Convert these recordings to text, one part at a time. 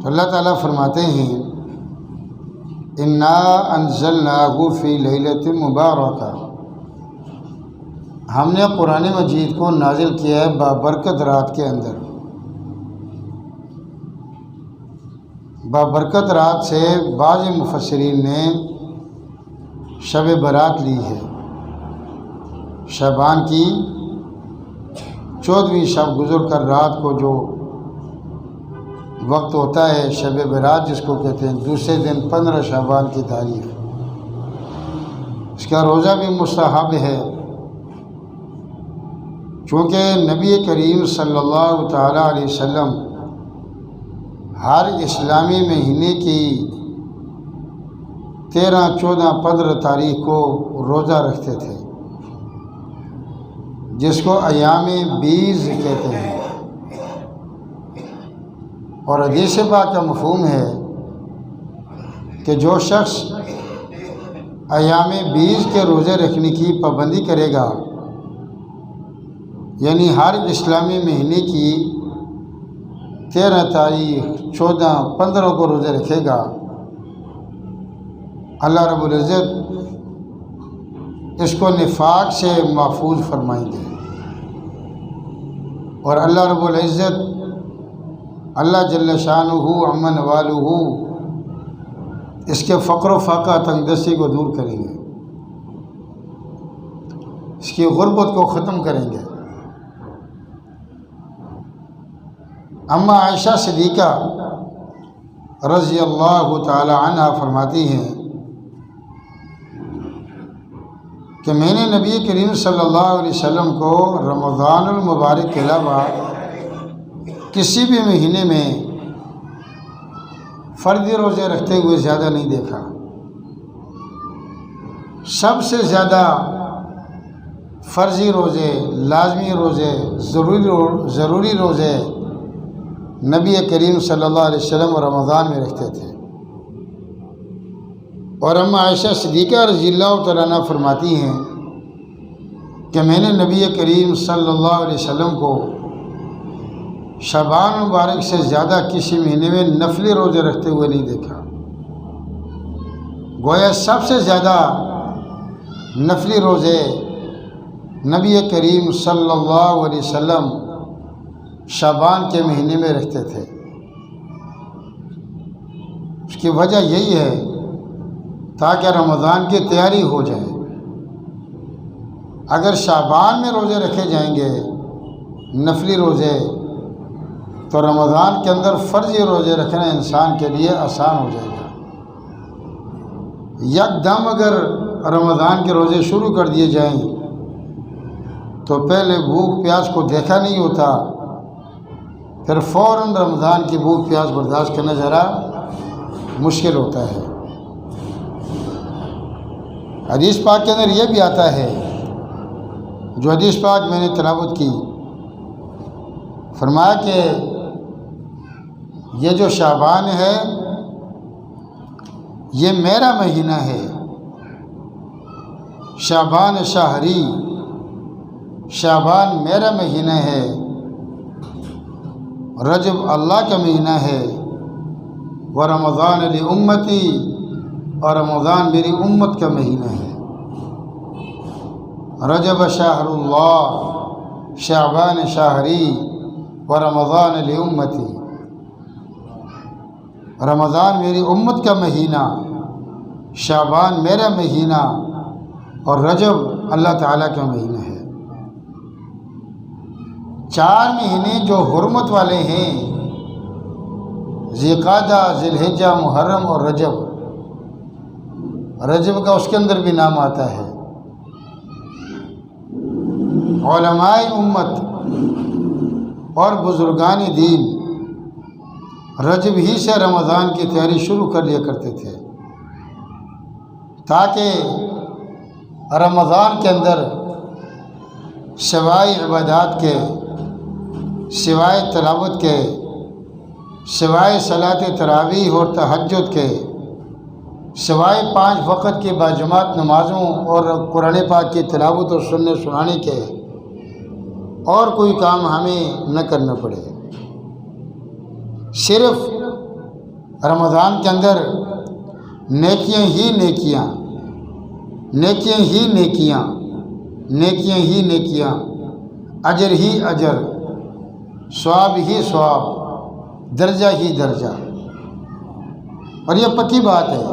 تو اللہ تعالیٰ فرماتے ہیں انا انزلناہ فی لیلۃ مبارکہ، ہم نے قرآن مجید کو نازل کیا ہے بابرکت رات کے اندر۔ بابرکت رات سے بعض مفسرین نے شب برات لی ہے، شعبان کی 14ویں شب گزر کر رات کو جو وقت ہوتا ہے شب برات جس کو کہتے ہیں، دوسرے دن 15 شعبان کی تاریخ، اس کا روزہ بھی مستحب ہے، چونکہ نبی کریم صلی اللہ تعالیٰ علیہ وسلم ہر اسلامی مہینے کی 13، 14، 15 تاریخ کو روزہ رکھتے تھے، جس کو ایام بیض کہتے ہیں۔ اور حدیث پاک کا مفہوم ہے کہ جو شخص ایام بیض کے روزے رکھنے کی پابندی کرے گا، یعنی ہر اسلامی مہینے کی 13 تاریخ، 14، 15 کو روزے رکھے گا، اللہ رب العزت اس کو نفاق سے محفوظ فرمائیں گے، اور اللہ رب العزت اللہ جل شانہ عمن والہ اس کے فقر و فاقہ تنگ دستی کو دور کریں گے، اس کی غربت کو ختم کریں گے۔ اما عائشہ صدیقہ رضی اللہ تعالی عنہ فرماتی ہیں کہ میں نے نبی کریم صلی اللہ علیہ وسلم کو رمضان المبارک کے علاوہ کسی بھی مہینے میں فردی روزے رکھتے ہوئے زیادہ نہیں دیکھا۔ سب سے زیادہ فرضی روزے، لازمی روزے، ضروری روزے نبی کریم صلی اللہ علیہ وسلم رمضان میں رکھتے تھے۔ اور اما عائشہ صدیقہ رضی اللہ تعالیٰ عنہ فرماتی ہیں کہ میں نے نبی کریم صلی اللہ علیہ وسلم کو شعبان مبارک سے زیادہ کسی مہینے میں نفلی روزے رکھتے ہوئے نہیں دیکھا۔ گویا سب سے زیادہ نفلی روزے نبی کریم صلی اللہ علیہ وسلم شعبان کے مہینے میں رکھتے تھے۔ اس کی وجہ یہی ہے تاکہ رمضان کی تیاری ہو جائے۔ اگر شعبان میں روزے رکھے جائیں گے نفلی روزے، تو رمضان کے اندر فرضی روزے رکھنا انسان کے لیے آسان ہو جائے گا۔ یکدم اگر رمضان کے روزے شروع کر دیے جائیں تو پہلے بھوک پیاس کو دیکھا نہیں ہوتا، پھر فوراً رمضان کی بھوک پیاس برداشت کرنا ذرا مشکل ہوتا ہے۔ حدیث پاک کے اندر یہ بھی آتا ہے، جو حدیث پاک میں نے تلاوت کی، فرمایا کہ یہ جو شعبان ہے یہ میرا مہینہ ہے، شعبان شہری، شعبان میرا مہینہ ہے، رجب اللہ کا مہینہ ہے، ورمضان لامتی، اور رمضان میری امت کا مہینہ ہے۔ رجب شہر اللہ، شعبان شہری، ورمضان لامتی، رمضان میری امت کا مہینہ، شعبان میرا مہینہ، اور رجب اللہ تعالیٰ کا مہینہ ہے۔ 4 مہینے جو حرمت والے ہیں، ذی القعدہ، ذی الحجہ، محرم اور رجب۔ رجب کا اس کے اندر بھی نام آتا ہے۔ علماء امت اور بزرگان دین رجب ہی سے رمضان کی تیاری شروع کر لیا کرتے تھے، تاکہ رمضان کے اندر سوائے عبادات کے، سوائے تلاوت کے، سوائے صلاۃ تراویح اور تہجد کے، سوائے 5 وقت کی باجماعت نمازوں اور قرآن پاک کی تلاوت اور سنانے کے اور کوئی کام ہمیں نہ کرنا پڑے۔ صرف رمضان کے اندر نیکیاں ہی نیکیاں، نیکیاں ہی نیکیاں، نیکیاں ہی نیکیاں، اجر ہی اجر، ثواب ہی ثواب، درجہ ہی درجہ۔ اور یہ پکی بات ہے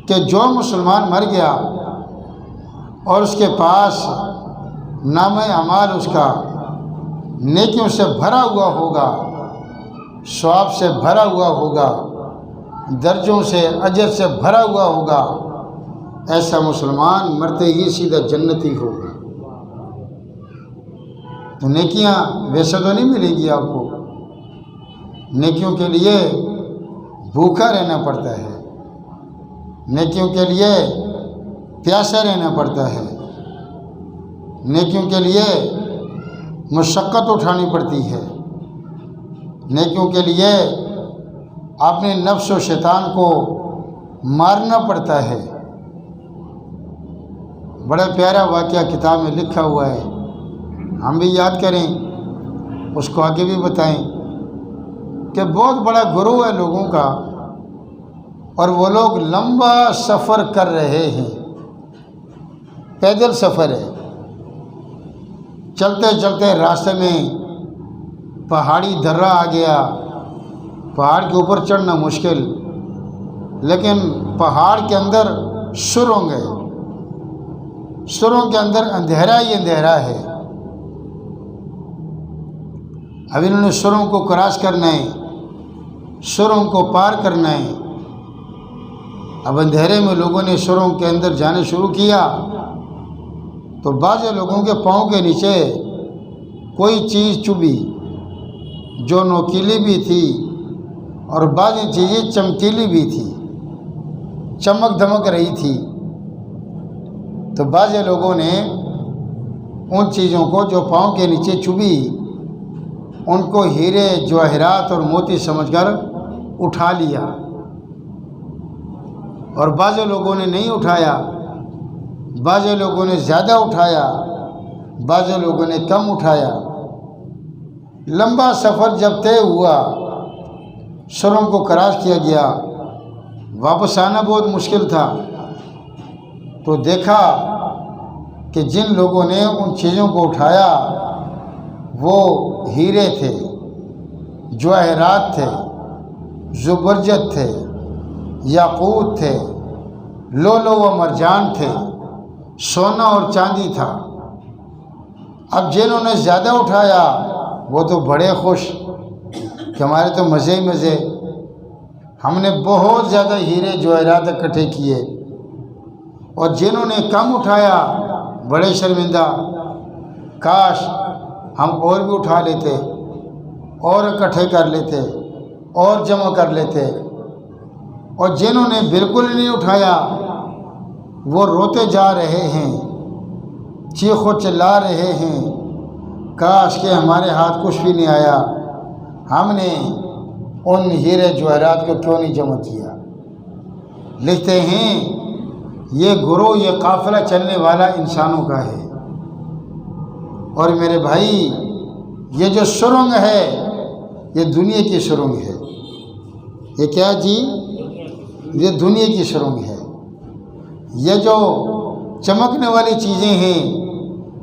کہ جو مسلمان مر گیا اور اس کے پاس نامہ اعمال اس کا نیکیوں سے بھرا ہوا ہوگا، ثواب سے بھرا ہوا ہوگا، درجوں سے اجر سے بھرا ہوا ہوگا، ایسا مسلمان مرتے ہی سیدھا جنتی ہوگا۔ تو نیکیاں ویسے تو نہیں ملیں گی آپ کو، نیکیوں کے لیے بھوکا رہنا پڑتا ہے، نیکیوں کے لیے پیاسا رہنا پڑتا ہے، نیکیوں کے لیے مشقت اٹھانی پڑتی ہے، نیکیوں کے لیے اپنے نفس و شیطان کو مارنا پڑتا ہے۔ بڑا پیارا واقعہ کتاب میں لکھا ہوا ہے، ہم بھی یاد کریں، اس کو آگے بھی بتائیں کہ بہت بڑا گروہ ہے لوگوں کا، اور وہ لوگ لمبا سفر کر رہے ہیں، پیدل سفر ہے، چلتے چلتے راستے میں پہاڑی درہ آ گیا، پہاڑ کے اوپر چڑھنا مشکل، لیکن پہاڑ کے اندر سرنگ ہے، سرنگ کے اندر اندھیرا ہی اندھیرا ہے۔ اب انہوں نے سرنگ کو کراس کرنا ہے، سرنگ کو پار کرنا ہے۔ اب اندھیرے میں لوگوں نے سرنگ کے اندر جانے شروع کیا تو بعض لوگوں کے پاؤں کے نیچے کوئی چیز چبھی جو نوکیلی بھی تھی، اور بعض چیزیں چمکیلی بھی تھی، چمک دمک رہی تھی۔ تو بعض لوگوں نے ان چیزوں کو جو پاؤں کے نیچے چبھی ان کو ہیرے جواہرات اور موتی سمجھ کر اٹھا لیا، اور بعض لوگوں نے نہیں اٹھایا، بعض لوگوں نے زیادہ اٹھایا، بعض لوگوں نے کم اٹھایا۔ لمبا سفر جب طے ہوا، سرنگ کو کراس کیا گیا، واپس آنا بہت مشکل تھا، تو دیکھا کہ جن لوگوں نے ان چیزوں کو اٹھایا وہ ہیرے تھے، جواہرات تھے، زبرجد تھے، یاقوت تھے، لولو و مرجان تھے، سونا اور چاندی تھا۔ اب جنہوں نے زیادہ اٹھایا وہ تو بڑے خوش کہ ہمارے تو مزے ہی مزے، ہم نے بہت زیادہ ہیرے جواہرات اکٹھے کیے، اور جنہوں نے کم اٹھایا بڑے شرمندہ، کاش ہم اور بھی اٹھا لیتے، اور اکٹھے کر لیتے، اور جمع کر لیتے۔ اور جنہوں نے بالکل نہیں اٹھایا وہ روتے جا رہے ہیں، چیخ و چلا رہے ہیں، کاش کہ ہمارے ہاتھ کچھ بھی نہیں آیا، ہم نے ان ہیرے جواہرات کو کیوں نہیں جمع کیا۔ لکھتے ہیں یہ گروہ، یہ قافلہ چلنے والا انسانوں کا ہے، اور میرے بھائی یہ جو سرنگ ہے یہ دنیا کی سرنگ ہے۔ یہ کیا جی؟ یہ دنیا کی سرنگ ہے۔ یہ جو چمکنے والی چیزیں ہیں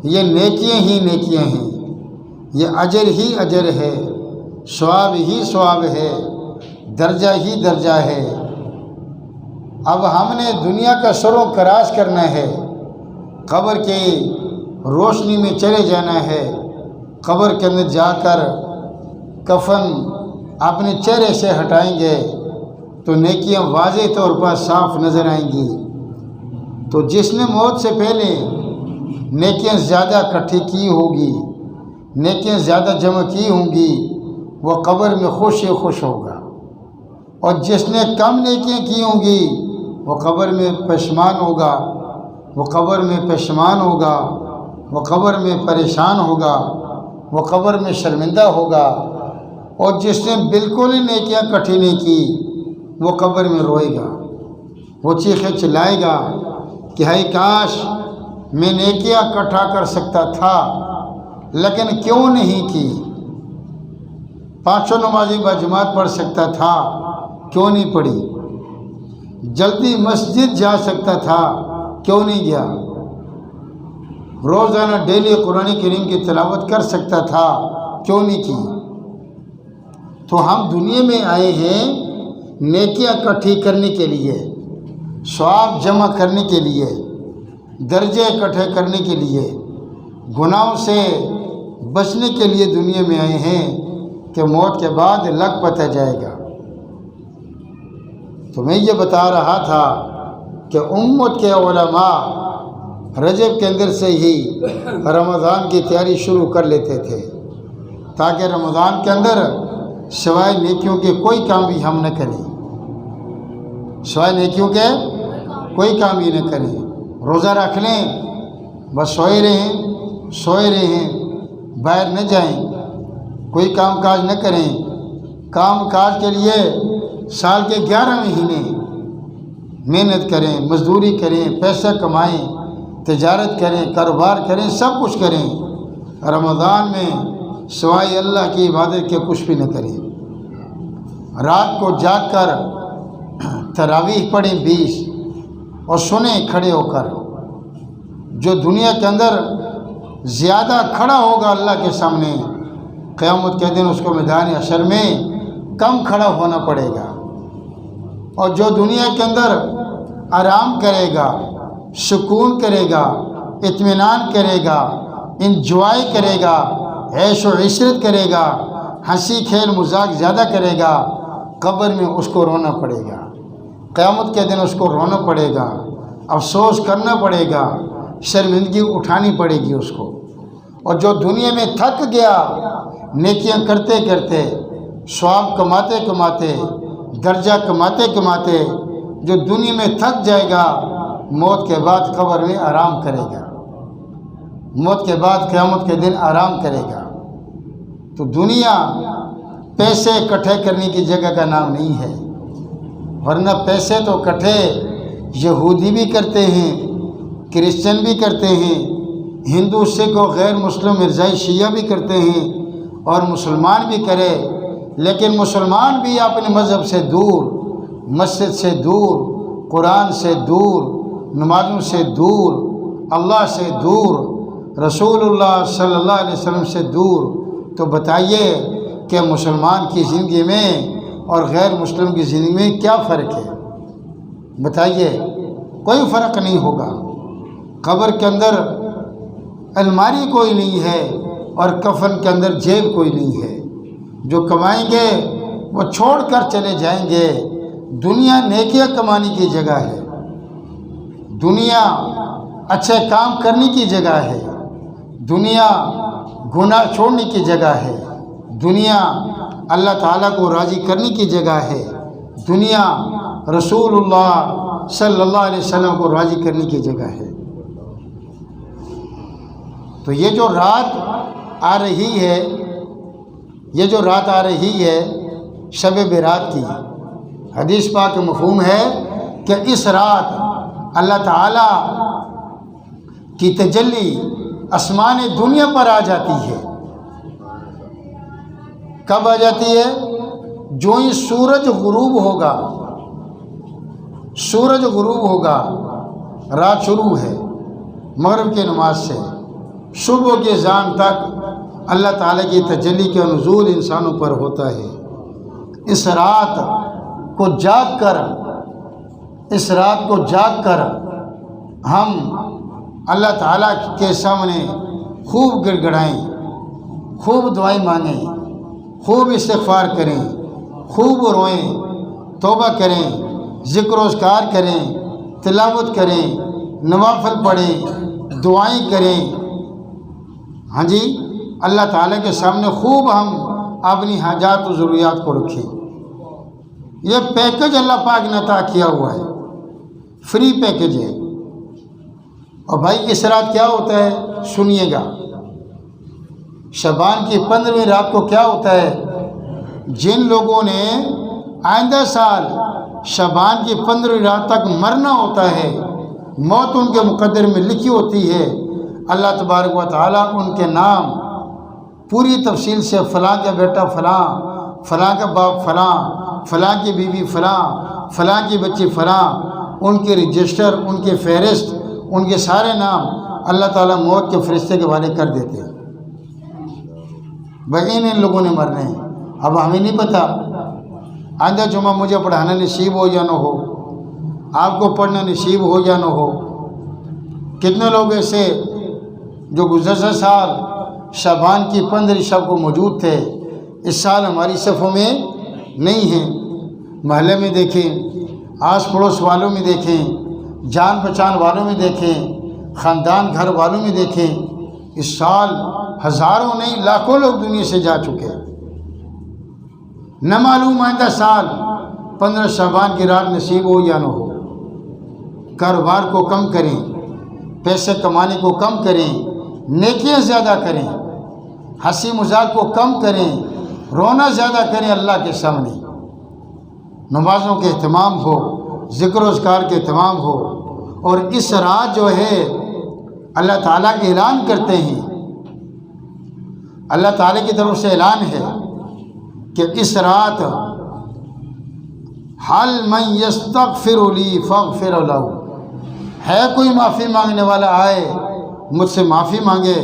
یہ نیکیاں ہی نیکیاں ہیں، یہ اجر ہی اجر ہے، ثواب ہی ثواب ہے، درجہ ہی درجہ ہے۔ اب ہم نے دنیا کا سرنگ کراس کرنا ہے، قبر کی روشنی میں چلے جانا ہے، قبر کے اندر جا کر کفن اپنے چہرے سے ہٹائیں گے تو نیکیاں واضح طور پر صاف نظر آئیں گی۔ تو جس نے موت سے پہلے نیکیاں زیادہ اکٹھی کی ہوگی، نیکیاں زیادہ جمع کی ہوں گی، وہ قبر میں خوش ہی خوش ہوگا، اور جس نے کم نیکیاں کی ہوں گی وہ قبر میں پشیمان ہوگا، وہ قبر میں پشیمان ہوگا، وہ قبر میں پریشان ہوگا، وہ قبر میں شرمندہ ہوگا۔ اور جس نے بالکل ہی نیکیاں اکٹھی نہیں کی وہ قبر میں روئے گا، وہ چیخیں چلائے گا کہ ہائے کاش میں نیکیاں اکٹھا کر سکتا تھا لیکن کیوں نہیں کی۔ 5 نمازی باجماعت پڑھ سکتا تھا، کیوں نہیں پڑھی؟ جلدی مسجد جا سکتا تھا، کیوں نہیں گیا؟ روزانہ ڈیلی قرآن کریم کی تلاوت کر سکتا تھا، کیوں نہیں کی؟ تو ہم دنیا میں آئے ہیں نیکیاں اکٹھی کرنے کے لیے، ثواب جمع کرنے کے لیے، درجے اکٹھے کرنے کے لیے، گناہوں سے بچنے کے لیے دنیا میں آئے ہیں کہ موت کے بعد لگ پتہ جائے گا۔ تو میں یہ بتا رہا تھا کہ امت کے علماء رجب کے اندر سے ہی رمضان کی تیاری شروع کر لیتے تھے، تاکہ رمضان کے اندر سوائے نیکیوں کے کوئی کام بھی ہم نہ کریں، سوائے نیکیوں کے کوئی کام بھی نہ کریں، روزہ رکھ لیں، بس سوئے رہیں، باہر نہ جائیں، کوئی کام کاج نہ کریں۔ کام کاج کے لیے سال کے 11 مہینے محنت کریں، مزدوری کریں، پیسہ کمائیں، تجارت کریں، کاروبار کریں، سب کچھ کریں، رمضان میں سوائے اللہ کی عبادت کے کچھ بھی نہ کریں۔ رات کو جاگ کر تراویح پڑھیں 20 اور سنیں کھڑے ہو کر۔ جو دنیا کے اندر زیادہ کھڑا ہوگا اللہ کے سامنے، قیامت کے دن اس کو میدان حشر میں کم کھڑا ہونا پڑے گا، اور جو دنیا کے اندر آرام کرے گا، سکون کرے گا، اطمینان کرے گا، انجوائے کرے گا، عیش و عشرت کرے گا، ہنسی کھیل مذاق زیادہ کرے گا، قبر میں اس کو رونا پڑے گا، قیامت کے دن اس کو رونا پڑے گا، افسوس کرنا پڑے گا، شرمندگی اٹھانی پڑے گی اس کو۔ اور جو دنیا میں تھک گیا نیکیاں کرتے کرتے، ثواب کماتے کماتے، درجہ کماتے کماتے، جو دنیا میں تھک جائے گا، موت کے بعد قبر میں آرام کرے گا، موت کے بعد قیامت کے دن آرام کرے گا۔ تو دنیا پیسے اکٹھے کرنے کی جگہ کا نام نہیں ہے، ورنہ پیسے تو اکٹھے یہودی بھی کرتے ہیں، کرسچن بھی کرتے ہیں، ہندو سکھ و غیر مسلم مرزائی شیعہ بھی کرتے ہیں، اور مسلمان بھی کرے، لیکن مسلمان بھی اپنے مذہب سے دور، مسجد سے دور، قرآن سے دور، نمازوں سے دور، اللہ سے دور، رسول اللہ صلی اللہ علیہ وسلم سے دور۔ تو بتائیے کہ مسلمان کی زندگی میں اور غیر مسلم کی زندگی میں کیا فرق ہے؟ بتائیے، کوئی فرق نہیں ہوگا۔ قبر کے اندر الماری کوئی نہیں ہے اور کفن کے اندر جیب کوئی نہیں ہے۔ جو کمائیں گے وہ چھوڑ کر چلے جائیں گے۔ دنیا نیکیاں کمانے کی جگہ ہے، دنیا اچھے کام کرنے کی جگہ ہے، دنیا گناہ چھوڑنے کی جگہ ہے، دنیا اللہ تعالیٰ کو راضی کرنے کی جگہ ہے، دنیا رسول اللہ صلی اللہ علیہ وسلم کو راضی کرنے کی جگہ ہے۔ تو یہ جو رات آ رہی ہے، یہ جو رات آ رہی ہے شب برات کی، حدیث پاک مفہوم ہے کہ اس رات اللہ تعالیٰ کی تجلی آسمان دنیا پر آ جاتی ہے۔ کب آ جاتی ہے؟ جو ہی سورج غروب ہوگا، سورج غروب ہوگا، رات شروع ہے مغرب کی نماز سے، صبح کے اذان تک اللہ تعالیٰ کی تجلی کا نزول انسانوں پر ہوتا ہے۔ اس رات کو جاگ کر ہم اللہ تعالیٰ کے سامنے خوب گڑ گڑائیں، خوب دعائیں مانگیں، خوب استغفار کریں، خوب روئیں، توبہ کریں، ذکر و اذکار کریں، تلاوت کریں، نوافل پڑھیں، دعائیں کریں۔ ہاں جی، اللہ تعالیٰ کے سامنے خوب ہم اپنی حاجات و ضروریات کو رکھیں۔ یہ پیکج اللہ پاک نے عطا کیا ہوا ہے، فری پیکج ہے۔ اور بھائی اس رات کیا ہوتا ہے سنیے گا، شعبان کی 15ویں رات کو کیا ہوتا ہے؟ جن لوگوں نے آئندہ سال شعبان کی 15ویں رات تک مرنا ہوتا ہے، موت ان کے مقدر میں لکھی ہوتی ہے، اللہ تبارک و تعالیٰ ان کے نام پوری تفصیل سے فلاں کا بیٹا فلاں فلاں کا باپ فلاں، فلاں کی بیوی فلاں، فلاں کی بچی فلاں، ان کے رجسٹر، ان کے فہرست، ان کے سارے نام اللہ تعالیٰ موت کے فرشتے کے حوالے کر دیتے ہیں۔ بھائی ان لوگوں نے مرنے ہیں، اب ہمیں نہیں پتہ آئندہ جمعہ مجھے پڑھانا نصیب ہو یا نہ ہو، آپ کو پڑھنا نصیب ہو یا نہ ہو۔ کتنے لوگ ایسے جو گزشتہ سال شعبان کی 15 شب کو موجود تھے، اس سال ہماری صفوں میں نہیں ہیں۔ محلے میں دیکھیں، آس پڑوس والوں میں دیکھیں، جان پہچان والوں میں دیکھیں، خاندان گھر والوں میں دیکھیں، اس سال ہزاروں نہیں لاکھوں لوگ دنیا سے جا چکے۔ نہ معلوم آئندہ سال 15 شعبان کی رات نصیب ہو یا نہ ہو۔ کاروبار کو کم کریں، پیسے کمانے کو کم کریں، نیکیاں زیادہ کریں، ہنسی مذاق کو کم کریں، رونا زیادہ کریں اللہ کے سامنے، نمازوں کے اہتمام ہو، ذکر و اذکار کے اہتمام ہو۔ اور اس رات جو ہے اللہ تعالیٰ کے اعلان کرتے ہیں، اللہ تعالیٰ کی طرف سے اعلان ہے کہ اس رات حل من یستغفر لی فاغفر لہ، ہے کوئی معافی مانگنے والا آئے مجھ سے معافی مانگے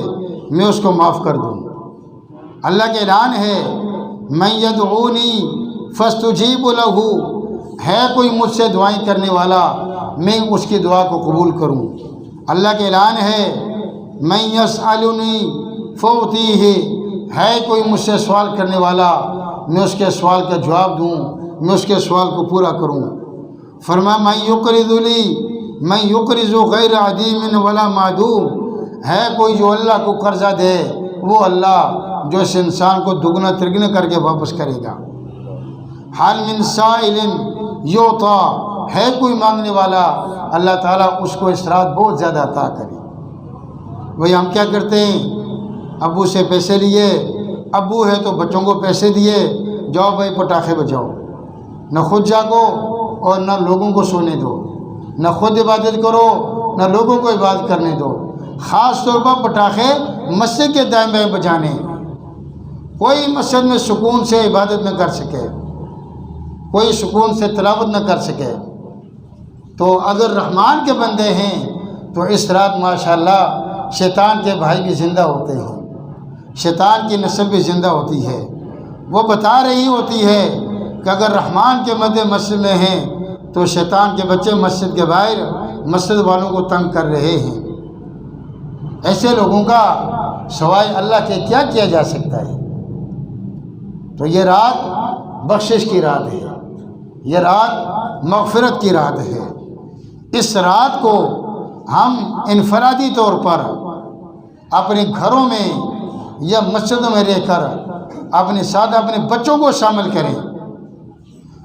میں اس کو معاف کر دوں۔ اللہ کا اعلان ہے من یدعونی فاستجیب لہ، ہے کوئی مجھ سے دعائیں کرنے والا میں اس کی دعا کو قبول کروں۔ اللہ کا اعلان ہے من یسألنی فأعطیہ، ہے کوئی مجھ سے سوال کرنے والا میں اس کے سوال کا جواب دوں، میں اس کے سوال کو پورا کروں۔ فرمایا من یقرض لی من یقرض غیر عدیم ولا معدوم، ہے کوئی جو اللہ کو قرضہ دے وہ اللہ جو اس انسان کو دگنا ترگنا کر کے واپس کرے گا۔ حل من سائل یعطی، ہے کوئی مانگنے والا اللہ تعالیٰ اس کو اس رات بہت زیادہ عطا کرے۔ وہی ہم کیا کرتے ہیں، ابو سے پیسے لیے، ابو ہے تو بچوں کو پیسے دیے، جاؤ بھائی پٹاخے بجاؤ، نہ خود جاگو اور نہ لوگوں کو سونے دو، نہ خود عبادت کرو نہ لوگوں کو عبادت کرنے دو۔ خاص طور پر پٹاخے مسجد کے دائیں بائیں بجانے، کوئی مسجد میں سکون سے عبادت نہ کر سکے، کوئی سکون سے تلاوت نہ کر سکے۔ تو اگر رحمان کے بندے ہیں تو اس رات ماشاءاللہ شیطان کے بھائی بھی زندہ ہوتے ہیں، شیطان کی نسل بھی زندہ ہوتی ہے۔ وہ بتا رہی ہوتی ہے کہ اگر رحمان کے مد مسجد میں ہیں تو شیطان کے بچے مسجد کے باہر مسجد والوں کو تنگ کر رہے ہیں۔ ایسے لوگوں کا سوائے اللہ کے کیا کیا جا سکتا ہے؟ تو یہ رات بخشش کی رات ہے، یہ رات مغفرت کی رات ہے۔ اس رات کو ہم انفرادی طور پر اپنے گھروں میں یا مسجدوں میں رہ کر اپنے ساتھ اپنے بچوں کو شامل کریں،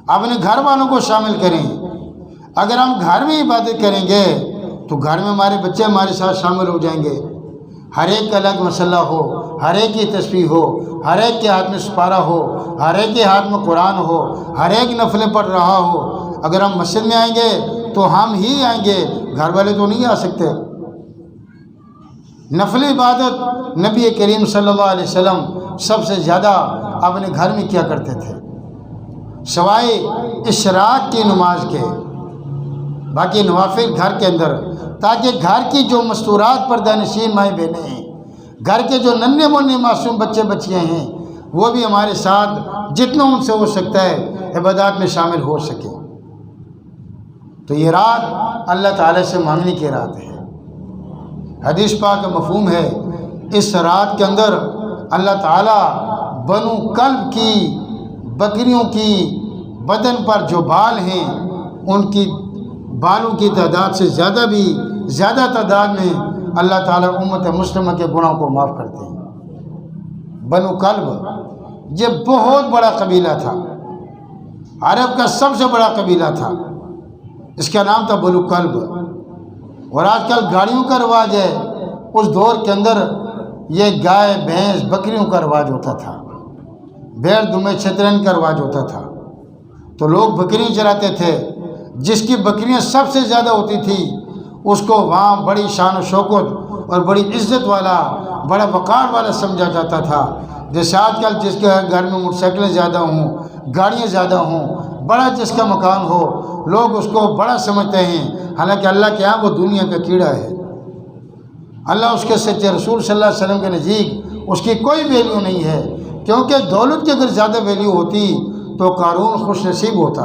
اپنے گھر والوں کو شامل کریں۔ اگر ہم گھر میں عبادت کریں گے تو گھر میں ہمارے بچے ہمارے ساتھ شامل ہو جائیں گے۔ ہر ایک کا الگ مسئلہ ہو، ہر ایک کی تسبیح ہو، ہر ایک کے ہاتھ میں سپارہ ہو، ہر ایک کے ہاتھ میں قرآن ہو، ہر ایک نفلیں پڑھ رہا ہو۔ اگر ہم مسجد میں آئیں گے تو ہم ہی آئیں گے، گھر والے تو نہیں آ سکتے۔ نفل عبادت نبی کریم صلی اللہ علیہ وسلم سب سے زیادہ اپنے گھر میں کیا کرتے تھے، سوائے اشراق کی نماز کے، باقی نوافل گھر کے اندر، تاکہ گھر کی جو مستورات پردہ نشین مائیں بہنیں ہیں، گھر کے جو ننھے منے معصوم بچے بچیاں ہیں، وہ بھی ہمارے ساتھ جتنا ان سے ہو سکتا ہے عبادات میں شامل ہو سکے۔ تو یہ رات اللہ تعالیٰ سے مانگنے کی رات ہے۔ حدیث پاک کا مفہوم ہے اس رات کے اندر اللہ تعالیٰ بنو کلب کی بکریوں کی بدن پر جو بال ہیں ان کی بالوں کی تعداد سے زیادہ تعداد میں اللہ تعالیٰ امت مسلمہ کے گناہوں کو معاف کرتے ہیں۔ بنو کلب یہ بہت بڑا قبیلہ تھا، عرب کا سب سے بڑا قبیلہ تھا، اس کا نام تھا بنو کلب۔ اور آج کل گاڑیوں کا رواج ہے، اس دور کے اندر یہ گائے بھینس بکریوں کا رواج ہوتا تھا، بھیڑ دمبے چھترین کا رواج ہوتا تھا۔ تو لوگ بکریاں چراتے تھے، جس کی بکریاں سب سے زیادہ ہوتی تھی اس کو وہاں بڑی شان و شوکت اور بڑی عزت والا، بڑا وقار والا سمجھا جاتا تھا۔ جیسے آج کل جس کے گھر میں موٹر سائیکلیں زیادہ ہوں، گاڑیاں زیادہ ہوں، بڑا جس کا مکان ہو، لوگ اس کو بڑا سمجھتے ہیں، حالانکہ اللہ کے یہاں وہ دنیا کا کیڑا ہے۔ اللہ اس کے سچے رسول صلی اللہ علیہ وسلم کے نزدیک اس کی کوئی ویلیو نہیں ہے، کیونکہ دولت کی اگر زیادہ ویلیو ہوتی تو قارون خوش نصیب ہوتا،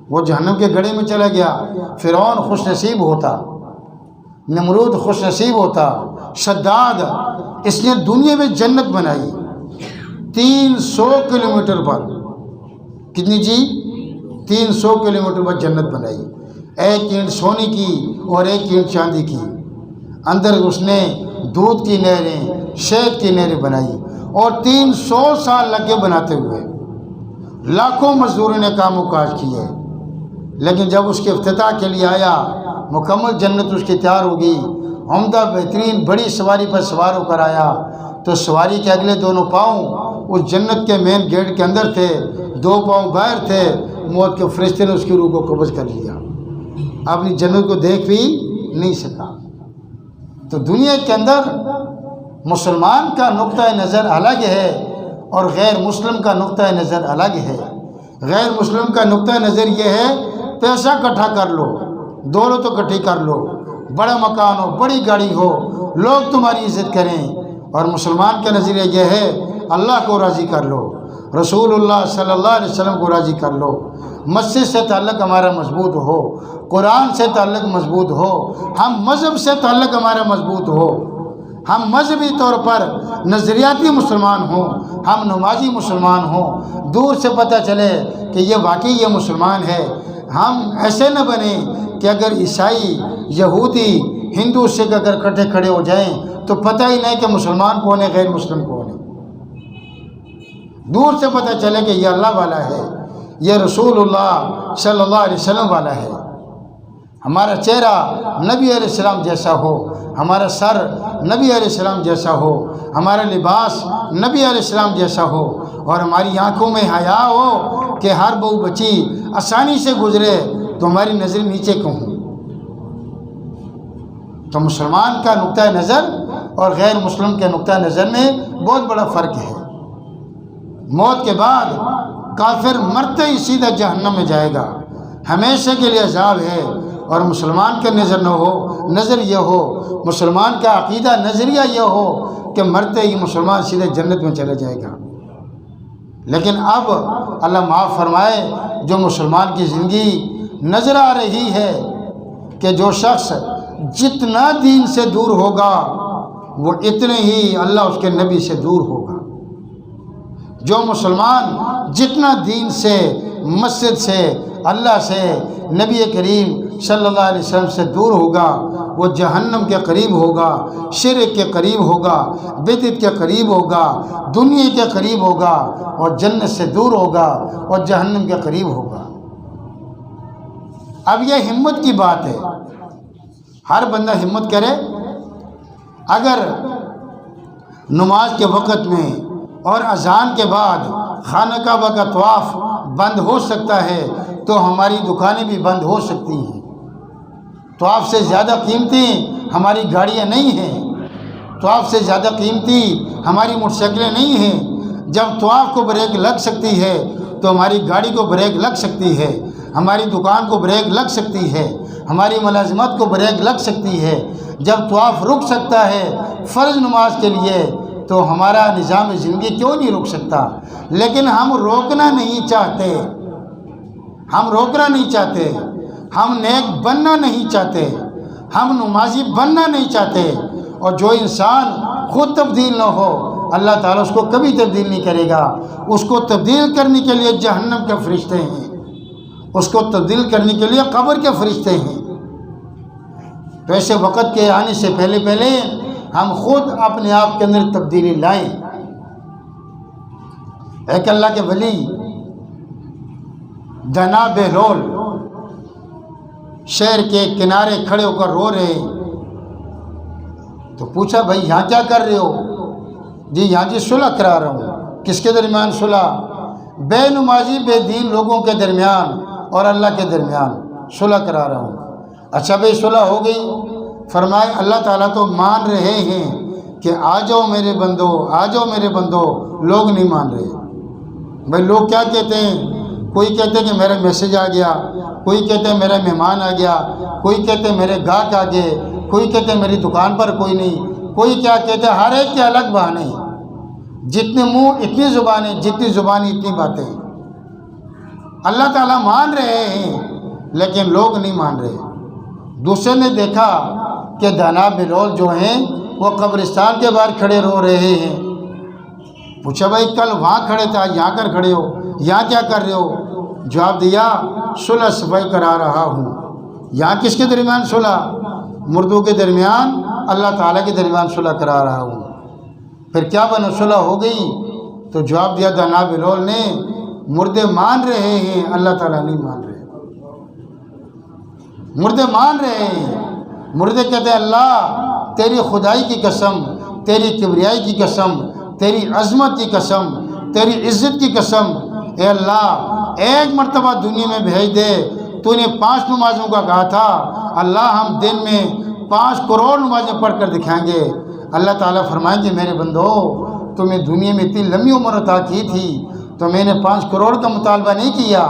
وہ جہنم کے گڑھے میں چلا گیا، فرعون خوش نصیب ہوتا، نمرود خوش نصیب ہوتا، شداد۔ اس نے دنیا میں جنت بنائی 300 کلومیٹر پر، کتنی جی؟ 300 کلومیٹر پر جنت بنائی، ایک اینٹ سونے کی اور ایک اینٹ چاندی کی، اندر اس نے دودھ کی نہریں، شہد کی نہریں بنائی، اور 300 سال لگے بناتے ہوئے، لاکھوں مزدوروں نے کام و کاج کیے، لیکن جب اس کے افتتاح کے لیے آیا، مکمل جنت اس کی تیار ہوگی، عمدہ بہترین بڑی سواری پر سوار ہو کر آیا، تو سواری کے اگلے دونوں پاؤں اس جنت کے مین گیٹ کے اندر تھے، 2 پاؤں باہر تھے، موت کے فرشتے نے اس کی روح کو قبض کر لیا، اپنی جنت کو دیکھ بھی نہیں سکا۔ تو دنیا کے اندر مسلمان کا نقطہ نظر الگ ہے اور غیر مسلم کا نقطہ نظر الگ ہے۔ غیر مسلم کا نقطہ نظر یہ ہے پیسہ اکٹھا کر لو، دولت اکٹھی کر لو، بڑا مکان ہو، بڑی گاڑی ہو، لوگ تمہاری عزت کریں، اور مسلمان کا نظریہ یہ ہے اللہ کو راضی کر لو، رسول اللہ صلی اللہ علیہ وسلم کو راضی کر لو، مسجد سے تعلق ہمارا مضبوط ہو، قرآن سے تعلق مضبوط ہو، ہم مذہب سے تعلق ہمارا مضبوط ہو، ہم مذہبی طور پر نظریاتی مسلمان ہوں، ہم نمازی مسلمان ہوں، دور سے پتہ چلے کہ یہ واقعی یہ مسلمان ہے۔ ہم ایسے نہ بنیں کہ اگر عیسائی، یہودی، ہندو، سکھ اگر اکٹھے کھڑے ہو جائیں تو پتہ ہی نہیں کہ مسلمان کون ہے، غیر مسلم کون ہے۔ دور سے پتہ چلے کہ یہ اللہ والا ہے، یہ رسول اللہ صلی اللہ علیہ وسلم والا ہے، ہمارا چہرہ نبی علیہ السلام جیسا ہو، ہمارا سر نبی علیہ السلام جیسا ہو، ہمارا لباس نبی علیہ السلام جیسا ہو، اور ہماری آنکھوں میں حیا ہو کہ ہر بہو بچی آسانی سے گزرے تو ہماری نظر نیچے کیوں ہو۔ تو مسلمان کا نقطہ نظر اور غیر مسلم کے نقطہ نظر میں بہت بڑا فرق ہے۔ موت کے بعد کافر مرتے ہی سیدھا جہنم میں جائے گا، ہمیشہ کے لیے عذاب ہے، اور مسلمان کا نظر یہ ہو، مسلمان کا عقیدہ نظریہ یہ ہو کہ مرتے ہی مسلمان سیدھے جنت میں چلا جائے گا۔ لیکن اب اللہ معاف فرمائے، جو مسلمان کی زندگی نظر آ رہی ہے کہ جو شخص جتنا دین سے دور ہوگا وہ اتنے ہی اللہ اس کے نبی سے دور ہوگا۔ جو مسلمان جتنا دین سے، مسجد سے، اللہ سے، نبی کریم صلی اللہ علیہ وسلم سے دور ہوگا وہ جہنم کے قریب ہوگا، شرک کے قریب ہوگا، بدعت کے قریب ہوگا، دنیا کے قریب ہوگا، اور جنت سے دور ہوگا اور جہنم کے قریب ہوگا۔ اب یہ ہمت کی بات ہے، ہر بندہ ہمت کرے۔ اگر نماز کے وقت میں اور اذان کے بعد خانہ کعبہ کا طواف بند ہو سکتا ہے تو ہماری دکانیں بھی بند ہو سکتی ہیں۔ طواف سے زیادہ قیمتی ہماری گاڑیاں نہیں ہیں، طواف سے زیادہ قیمتی ہماری موٹر سائیکلیں نہیں ہیں۔ جب طواف کو بریک لگ سکتی ہے تو ہماری گاڑی کو بریک لگ سکتی ہے، ہماری دکان کو بریک لگ سکتی ہے، ہماری ملازمت کو بریک لگ سکتی ہے۔ جب طواف رک سکتا ہے فرض نماز کے لیے تو ہمارا نظام زندگی کیوں نہیں رک سکتا؟ لیکن ہم روکنا نہیں چاہتے، ہم روکنا نہیں چاہتے، ہم نیک بننا نہیں چاہتے، ہم نمازی بننا نہیں چاہتے۔ اور جو انسان خود تبدیل نہ ہو اللہ تعالیٰ اس کو کبھی تبدیل نہیں کرے گا۔ اس کو تبدیل کرنے کے لیے جہنم کے فرشتے ہیں، اس کو تبدیل کرنے کے لیے قبر کے فرشتے ہیں۔ تو ایسے وقت کے آنے سے پہلے ہم خود اپنے آپ کے اندر تبدیلی لائیں۔ ایک اللہ کے ولی دنا بہلول شہر کے کنارے کھڑے ہو کر رو رہے، تو پوچھا بھائی یہاں کیا کر رہے ہو؟ جی یہاں جی صلح کرا رہا ہوں۔ کس کے درمیان صلح؟ بے نمازی بے دین لوگوں کے درمیان اور اللہ کے درمیان صلح کرا رہا ہوں۔ اچھا بھائی صلح ہو گئی؟ فرمائے اللہ تعالیٰ تو مان رہے ہیں کہ آ جاؤ میرے بندو، آ جاؤ میرے بندو، لوگ نہیں مان رہے۔ بھائی لوگ کیا کہتے ہیں؟ کوئی کہتے ہیں کہ میرا میسیج آ گیا، کوئی کہتے ہیں میرا مہمان آ گیا، کوئی کہتے ہیں میرے گاہک آ گئے، کوئی کہتے ہیں میری دکان پر کوئی نہیں، کوئی کیا کہتے ہیں۔ ہر ایک کے الگ بہانے ہیں۔ جتنے منہ اتنی زبانیں، جتنی زبانیں اتنی باتیں۔ اللہ تعالیٰ مان رہے ہیں لیکن لوگ نہیں مان رہے۔ دوسرے نے دیکھا کہ دانا بلول جو ہیں وہ قبرستان کے باہر کھڑے رو رہے ہیں۔ پوچھا بھائی کل وہاں کھڑے تھے، آج یہاں کر کھڑے ہو، یہاں کیا کر رہے ہو؟ جواب دیا صلح صفائی کرا رہا ہوں۔ یہاں کس کے درمیان صلح؟ مردوں کے درمیان، اللہ تعالیٰ کے درمیان صلح کرا رہا ہوں۔ پھر کیا بنا؟ صلح ہو گئی۔ تو جواب دیا دانا بلول نے مردے مان رہے ہیں، اللہ تعالیٰ نہیں مان رہے۔ مردے مان رہے ہیں، مردے کہتے ہیں اللہ تیری خدائی کی قسم، تیری کبریائی کی قسم، تیری عظمت کی قسم، تیری عزت کی قسم، اے اللہ ایک مرتبہ دنیا میں بھیج دے۔ تو نے 5 نمازوں کا کہا تھا، اللہ ہم دن میں 5 کروڑ نمازیں پڑھ کر دکھائیں گے۔ اللہ تعالیٰ فرمائیں گے میرے بندو تمہیں دنیا میں اتنی لمبی عمر عطا کی تھی تو میں نے 5 کروڑ کا مطالبہ نہیں کیا،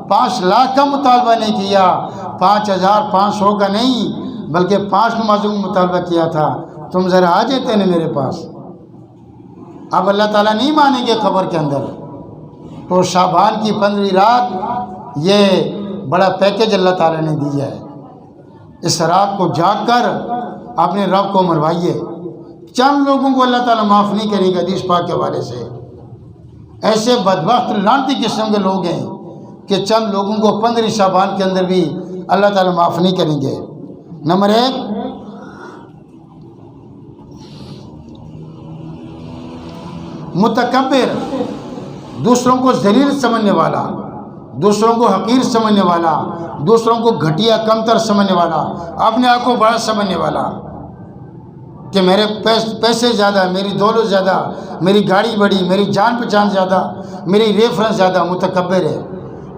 5 لاکھ کا مطالبہ نہیں کیا، 5500 کا نہیں، بلکہ 5 نمازوں کا مطالبہ کیا تھا۔ تم ذرا آ جاتے نا میرے پاس۔ اب اللہ تعالیٰ نہیں مانیں گے قبر کے اندر۔ تو شعبان کی 15ویں رات یہ بڑا پیکیج اللہ تعالیٰ نے دیا ہے۔ اس رات کو جاگ کر اپنے رب کو منوائیے۔ چند لوگوں کو اللہ تعالیٰ معاف نہیں کرے گا حدیث پاک کے حوالے سے۔ ایسے بدبخت لعنتی قسم کے لوگ ہیں کہ چند لوگوں کو 15 شعبان کے اندر بھی اللہ تعالیٰ معاف نہیں کریں گے۔ نمبر 1، متکبر، دوسروں کو ذلیل سمجھنے والا، دوسروں کو حقیر سمجھنے والا، دوسروں کو گھٹیا کمتر سمجھنے والا، اپنے آپ کو بڑا سمجھنے والا کہ میرے پیسے زیادہ، میری دولت زیادہ، میری گاڑی بڑی، میری جان پہچان زیادہ، میری ریفرنس زیادہ، متکبر ہے۔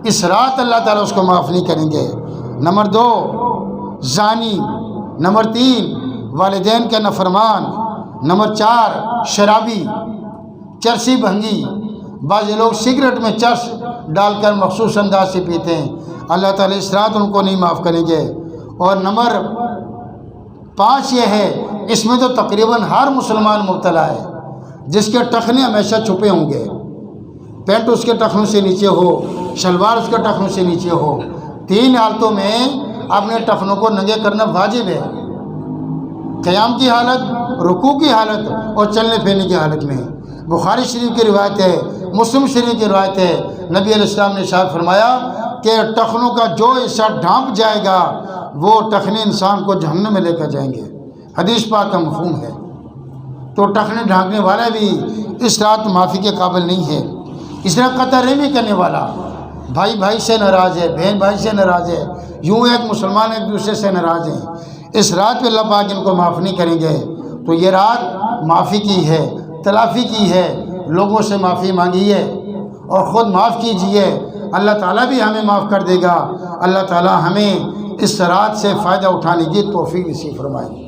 اس رات اللہ تعالیٰ اس کو معاف نہیں کریں گے۔ نمبر 2، زانی۔ نمبر 3، والدین کا نافرمان۔ نمبر 4، شرابی، چرسی بھنگی۔ بعض لوگ سگریٹ میں چرس ڈال کر مخصوص انداز سے پیتے ہیں، اللہ تعالیٰ اس رات ان کو نہیں معاف کریں گے۔ اور نمبر 5 یہ ہے، اس میں تو تقریباً ہر مسلمان مبتلا ہے، جس کے ٹخنے ہمیشہ چھپے ہوں گے۔ پینٹ اس کے ٹخنوں سے نیچے ہو، شلوار اس کے ٹخنوں سے نیچے ہو۔ 3 حالتوں میں اپنے ٹخنوں کو ننگے کرنا واجب ہے، قیام کی حالت، رکوع کی حالت اور چلنے پھرنے کی حالت میں۔ بخاری شریف کی روایت ہے، مسلم شریف کی روایت ہے، نبی علیہ السلام نے ارشاد فرمایا کہ ٹخنوں کا جو حصہ ڈھانپ جائے گا وہ ٹخنے انسان کو جہنم میں لے کر جائیں گے۔ حدیث پاک کا مفہوم ہے۔ تو ٹخنے ڈھانکنے والا بھی اس رات معافی کے قابل نہیں ہے۔ اس طرح قطع رحمی کرنے والا، بھائی بھائی سے ناراض ہے، بہن بھائی سے ناراض ہے، یوں ایک مسلمان ایک دوسرے سے ناراض ہیں، اس رات پہ اللہ پاک ان کو معاف نہیں کریں گے۔ تو یہ رات معافی کی ہے، تلافی کی ہے، لوگوں سے معافی مانگی ہے اور خود معاف کیجئے، اللہ تعالیٰ بھی ہمیں معاف کر دے گا۔ اللہ تعالیٰ ہمیں اس رات سے فائدہ اٹھانے کی توفیق نصیب فرمائے۔